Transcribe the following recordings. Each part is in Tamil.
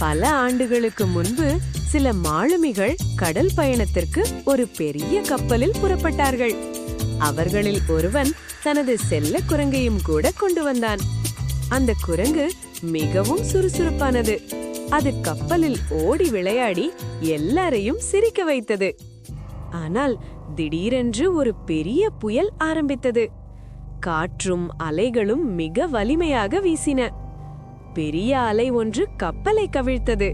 பல ஆண்டுகளுக்கு முன்பு சில மாலுமிகள் கடல் பயணத்திற்கு ஒரு பெரிய கப்பலில் புறப்பட்டார்கள். அவர்களில் ஒருவன் தனது செல்ல குரங்கையும் கூட கொண்டு வந்தான். அந்த குரங்கு மிகவும் சுறுசுறுப்பானது. அது கப்பலில் ஓடி விளையாடி எல்லாரையும் சிரிக்க வைத்தது. ஆனால் திடீரென்று ஒரு பெரிய புயல் ஆரம்பித்தது. காற்றும் அலைகளும் மிக வலிமையாக வீசின. பெரிய அலை ஒன்று கப்பலை கவிழ்த்தது.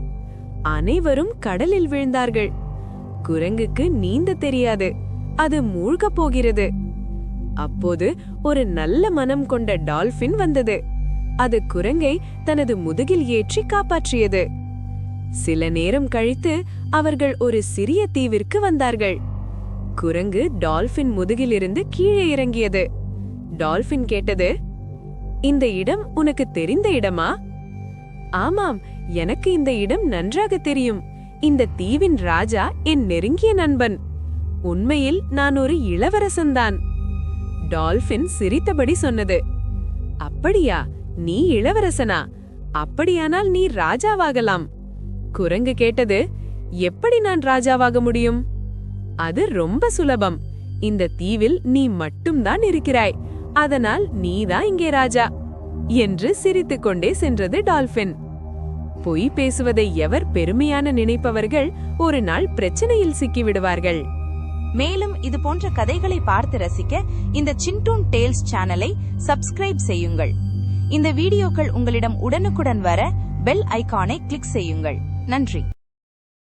அனைவரும் கடலில் விழுந்தார்கள். குரங்குக்கு நீந்த தெரியாது. அது மூழ்கப் போகிறது. அப்போது ஒரு நல்ல மனம் கொண்ட டால்பின் வந்தது. அது குரங்கை தனது முதுகில் ஏற்றி காப்பாற்றியது. சில நேரம் கழித்து அவர்கள் ஒரு சிறிய தீவிற்கு வந்தார்கள். குரங்கு டால்பின் முதுகிலிருந்து கீழே இறங்கியது. டால்பின் கேட்டது, இந்த இடம் உனக்கு தெரிந்த இடமா? ஆமாம், எனக்கு இந்த இடம் நன்றாக தெரியும். இந்த தீவின் ராஜா என் நெருங்கிய நண்பன். உண்மையில் நான் ஒரு இளவரசன்தான். டால்பின் சிரித்தபடி சொன்னது. அப்படியா, நீ இளவரசனா? அப்படியானால் நீ ராஜாவாகலாம். குரங்கு கேட்டது, எப்படி நான் ராஜாவாக முடியும்? அது ரொம்ப சுலபம். இந்த தீவில் நீ மட்டும்தான் இருக்கிறாய். அதனால் நீதான் இங்கே ராஜா என்று சிரித்துக்கொண்டே சென்றது டால்பின். பொய் பேசுவதை எவர் பெருமையான நினைப்பவர்கள் ஒரு நாள் பிரச்சனையில் சிக்கிவிடுவார்கள். மேலும் இது போன்ற கதைகளை பார்த்து ரசிக்க இந்த சின்டூன் டேல்ஸ் சேனலை சப்ஸ்கிரைப் செய்யுங்கள். இந்த வீடியோக்கள் உங்களிடம் உடனுக்குடன் வர பெல் ஐகானை கிளிக் செய்யுங்கள். நன்றி.